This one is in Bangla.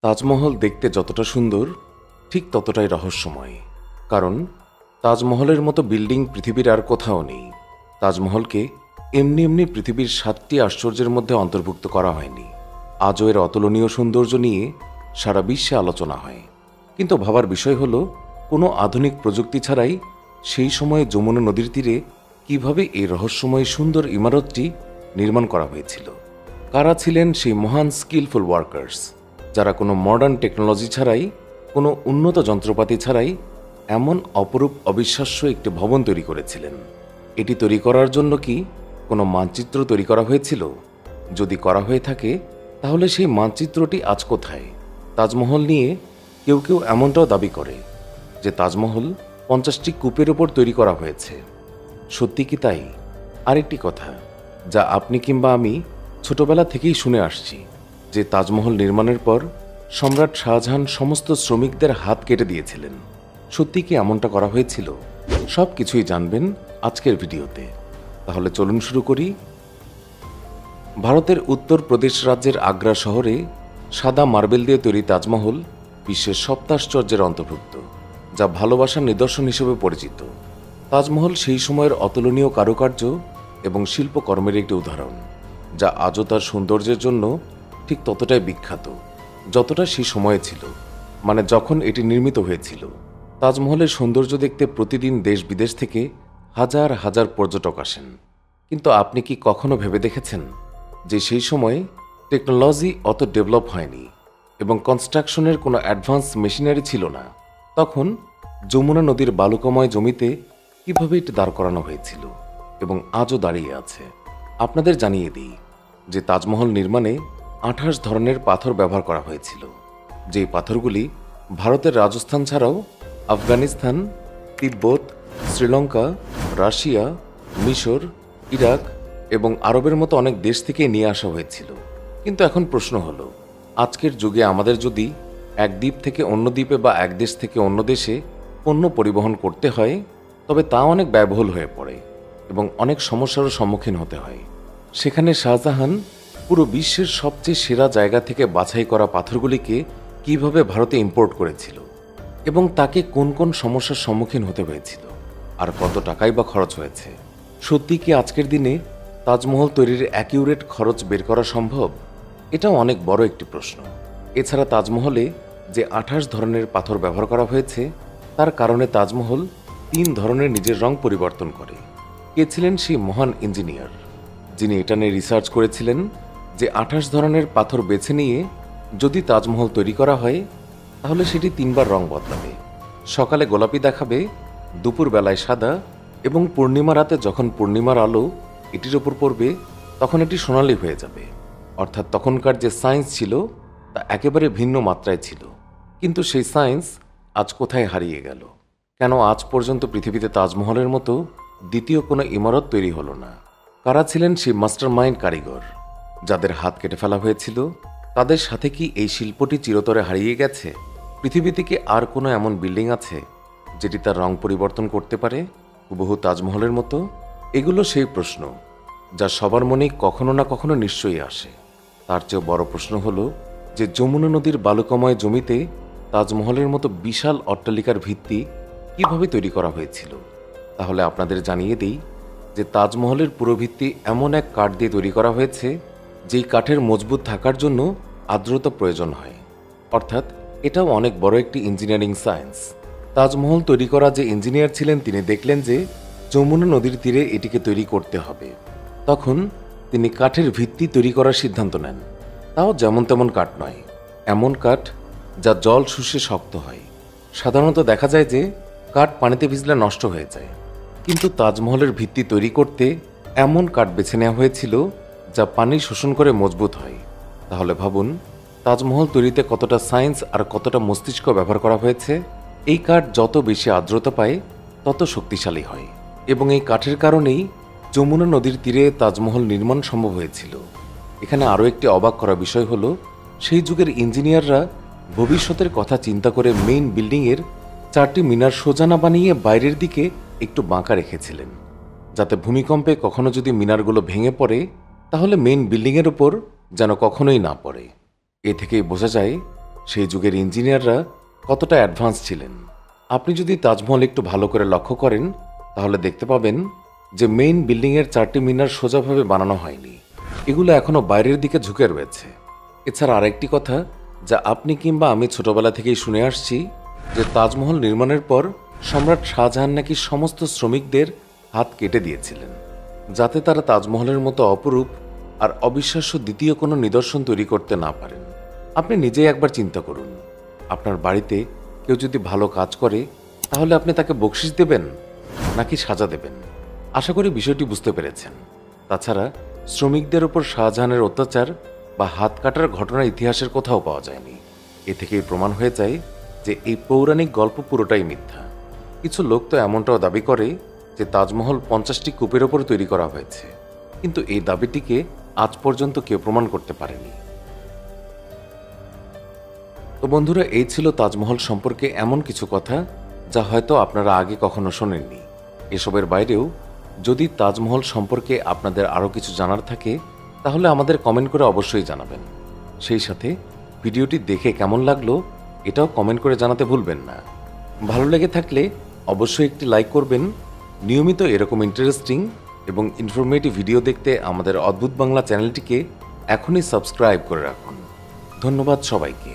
তাজমহল দেখতে যতটা সুন্দর ঠিক ততটাই রহস্যময়। কারণ তাজমহলের মতো বিল্ডিং পৃথিবীর আর কোথাও নেই। তাজমহলকে এমনি এমনি পৃথিবীর 7টি আশ্চর্যের মধ্যে অন্তর্ভুক্ত করা হয়নি। আজও এর অতুলনীয় সৌন্দর্য নিয়ে সারা বিশ্বে আলোচনা হয়। কিন্তু ভাবার বিষয় হলো, কোনো আধুনিক প্রযুক্তি ছাড়াই সেই সময়ে যমুনা নদীর তীরে কিভাবে এই রহস্যময় সুন্দর ইমারতটি নির্মাণ করা হয়েছিল। কারা ছিলেন সেই মহান স্কিলফুল ওয়ার্কার্স, যারা কোনো মডার্ন টেকনোলজি ছাড়াই, কোনো উন্নত যন্ত্রপাতি ছাড়াই এমন অপরূপ অবিশ্বাস্য একটি ভবন তৈরি করেছিলেন? এটি তৈরি করার জন্য কি কোনো মানচিত্র তৈরি করা হয়েছিল? যদি করা হয়ে থাকে, তাহলে সেই মানচিত্রটি আজ কোথায়? তাজমহল নিয়ে কেউ কেউ এমনটাও দাবি করে যে তাজমহল 50টি কূপের ওপর তৈরি করা হয়েছে। সত্যি কি তাই? আরেকটি কথা, যা আপনি কিংবা আমি ছোটবেলা থেকেই শুনে আসছি, যে তাজমহল নির্মাণের পর সম্রাট শাহজাহান সমস্ত শ্রমিকদের হাত কেটে দিয়েছিলেন। সত্যি কি এমনটা করা হয়েছিল? সব কিছুই জানবেন আজকের ভিডিওতে। তাহলে চলুন শুরু করি। ভারতের উত্তরপ্রদেশ রাজ্যের আগ্রা শহরে সাদা মার্বেল দিয়ে তৈরি তাজমহল বিশ্বের সপ্তাশ্চর্যের অন্তর্ভুক্ত, যা ভালোবাসার নিদর্শন হিসেবে পরিচিত। তাজমহল সেই সময়ের অতুলনীয় কারুকার্য এবং শিল্পকর্মের একটি উদাহরণ, যা আজও তার সৌন্দর্যের জন্য ঠিক ততটাই বিখ্যাত যতটা সেই সময়ে ছিল, মানে যখন এটি নির্মিত হয়েছিল। তাজমহলের সৌন্দর্য দেখতে প্রতিদিন দেশ বিদেশ থেকে হাজার হাজার পর্যটক আসেন। কিন্তু আপনি কি কখনো ভেবে দেখেছেন যে সেই সময়ে টেকনোলজি অত ডেভেলপ হয়নি এবং কনস্ট্রাকশনের কোনো অ্যাডভান্স মেশিনারি ছিল না? তখন যমুনা নদীর বালুকাময় জমিতে কিভাবে এটি দাঁড় করানো হয়েছিল এবং আজও দাঁড়িয়ে আছে? আপনাদের জানিয়ে দিই যে তাজমহল নির্মাণে 28 ধরনের পাথর ব্যবহার করা হয়েছিল, যেই পাথরগুলি ভারতের রাজস্থান ছাড়াও আফগানিস্তান, তিব্বত, শ্রীলঙ্কা, রাশিয়া, মিশর, ইরাক এবং আরবের মতো অনেক দেশ থেকে নিয়ে আসা হয়েছিল। কিন্তু এখন প্রশ্ন হলো, আজকের যুগে আমাদের যদি এক দ্বীপ থেকে অন্য দ্বীপে বা এক দেশ থেকে অন্য দেশে পণ্য পরিবহন করতে হয়, তবে তা অনেক ব্যয়বহুল হয়ে পড়ে এবং অনেক সমস্যারও সম্মুখীন হতে হয়। সেখানে শাহজাহান পুরো বিশ্বের সবচেয়ে সেরা জায়গা থেকে বাছাই করা পাথরগুলিকে কিভাবে ভারতে ইম্পোর্ট করেছিল এবং তাকে কোন কোন সমস্যার সম্মুখীন হতে হয়েছিল, আর কত টাকাই বা খরচ হয়েছে? সত্যি কি আজকের দিনে তাজমহল তৈরির অ্যাকিউরেট খরচ বের করা সম্ভব? এটাও অনেক বড় একটি প্রশ্ন। এছাড়া তাজমহলে যে 28 ধরনের পাথর ব্যবহার করা হয়েছে, তার কারণে তাজমহল 3 ধরনের নিজের রং পরিবর্তন করে। কে ছিলেন সেই মহান ইঞ্জিনিয়ার যিনি এটা নিয়ে রিসার্চ করেছিলেন যে 28 ধরনের পাথর বেছে নিয়ে যদি তাজমহল তৈরি করা হয়, তাহলে সেটি 3 বার রং বদলাবে। সকালে গোলাপি দেখাবে, দুপুর বেলায় সাদা, এবং পূর্ণিমা রাতে যখন পূর্ণিমার আলো এটির ওপর পড়বে, তখন এটি সোনালি হয়ে যাবে। অর্থাৎ তখনকার যে সায়েন্স ছিল তা একেবারে ভিন্ন মাত্রায় ছিল। কিন্তু সেই সায়েন্স আজ কোথায় হারিয়ে গেল? কেন আজ পর্যন্ত পৃথিবীতে তাজমহলের মতো দ্বিতীয় কোনো ইমারত তৈরি হলো না? কারা ছিলেন সেই মাস্টার মাইন্ড কারিগর যাদের হাত কেটে ফেলা হয়েছিল? তাদের সাথে কি এই শিল্পটি চিরতরে হারিয়ে গেছে? পৃথিবীতে কি আর কোনো এমন বিল্ডিং আছে যেটি তার রং পরিবর্তন করতে পারে হুবহু তাজমহলের মতো? এগুলো সেই প্রশ্ন যা সবার মনেই কখনো না কখনো নিশ্চয়ই আসে। তার চেয়েও বড় প্রশ্ন হলো যে যমুনা নদীর বালুকাময় জমিতে তাজমহলের মতো বিশাল অট্টালিকার ভিত্তি কিভাবে তৈরি করা হয়েছিল? তাহলে আপনাদের জানিয়ে দিই যে তাজমহলের পুরো ভিত্তি এমন এক কাঠ দিয়ে তৈরি করা হয়েছে, যেই কাঠের মজবুত থাকার জন্য আর্দ্রতা প্রয়োজন হয়। অর্থাৎ এটাও অনেক বড় একটি ইঞ্জিনিয়ারিং সায়েন্স। তাজমহল তৈরি করা যে ইঞ্জিনিয়ার ছিলেন, তিনি দেখলেন যে যমুনা নদীর তীরে এটিকে তৈরি করতে হবে। তখন তিনি কাঠের ভিত্তি তৈরি করার সিদ্ধান্ত নেন। তাও যেমন তেমন কাঠ নয়, এমন কাঠ যা জল শুষে শক্ত হয়। সাধারণত দেখা যায় যে কাঠ পানিতে ভিজলে নষ্ট হয়ে যায়, কিন্তু তাজমহলের ভিত্তি তৈরি করতে এমন কাঠ বেছে নেওয়া হয়েছিল যা পানি শোষণ করে মজবুত হয়। তাহলে ভাবুন, তাজমহল তৈরিতে কতটা সায়েন্স আর কতটা মস্তিষ্ক ব্যবহার করা হয়েছে। এই কাঠ যত বেশি আর্দ্রতা পায় তত শক্তিশালী হয়, এবং এই কাঠের কারণেই যমুনা নদীর তীরে তাজমহল নির্মাণ সম্ভব হয়েছিল। এখানে আরও একটি অবাক করা বিষয় হলো, সেই যুগের ইঞ্জিনিয়াররা ভবিষ্যতের কথা চিন্তা করে মেইন বিল্ডিংয়ের 4টি মিনার সোজা না বানিয়ে বাইরের দিকে একটু বাঁকা রেখেছিলেন, যাতে ভূমিকম্পে কখনো যদি মিনারগুলো ভেঙে পড়ে, তাহলে মেইন বিল্ডিংয়ের ওপর যেন কখনোই না পড়ে। এ থেকেই বোঝা যায় সেই যুগের ইঞ্জিনিয়াররা কতটা অ্যাডভান্স ছিলেন। আপনি যদি তাজমহল একটু ভালো করে লক্ষ্য করেন তাহলে দেখতে পাবেন যে মেইন বিল্ডিংয়ের 4টি মিনার সোজাভাবে বানানো হয়নি, এগুলো এখনো বাইরের দিকে ঝুঁকে রয়েছে। এছাড়া আরেকটি কথা যা আপনি কিংবা আমি ছোটবেলা থেকেই শুনে আসছি, যে তাজমহল নির্মাণের পর সম্রাট শাহজাহান নাকি সমস্ত শ্রমিকদের হাত কেটে দিয়েছিলেন, যাতে তারা তাজমহলের মতো অপরূপ আর অবিশ্বাস্য দ্বিতীয় কোনো নিদর্শন তৈরি করতে না পারেন। আপনি নিজেই একবার চিন্তা করুন, আপনার বাড়িতে কেউ যদি ভালো কাজ করে তাহলে আপনি তাকে বকশিশ দেবেন নাকি সাজা দেবেন? আশা করি বিষয়টি বুঝতে পেরেছেন। তাছাড়া শ্রমিকদের ওপর শাহজাহানের অত্যাচার বা হাত কাটার ঘটনা ইতিহাসের কোথাও পাওয়া যায়নি। এ থেকেই প্রমাণ হয়ে যায় যে এই পৌরাণিক গল্প পুরোটাই মিথ্যা। কিছু লোক তো এমনটাও দাবি করে যে তাজমহল 50টি কূপের ওপর তৈরি করা হয়েছে, কিন্তু এই দাবিটিকে আজ পর্যন্ত কেউ প্রমাণ করতে পারেনি। তো বন্ধুরা, এই ছিল তাজমহল সম্পর্কে এমন কিছু কথা যা হয়তো আপনারা আগে কখনো শোনেননি। এসবের বাইরেও যদি তাজমহল সম্পর্কে আপনাদের আরও কিছু জানার থাকে তাহলে আমাদের কমেন্ট করে অবশ্যই জানাবেন। সেই সাথে ভিডিওটি দেখে কেমন লাগলো এটাও কমেন্ট করে জানাতে ভুলবেন না। ভালো লেগে থাকলে অবশ্যই একটি লাইক করবেন। নিয়মিত এরকম ইন্টারেস্টিং এবং ইনফরমেটিভ ভিডিও দেখতে আমাদের অদ্ভুত বাংলা চ্যানেলটিকে এখনই সাবস্ক্রাইব করে রাখুন। ধন্যবাদ সবাইকে।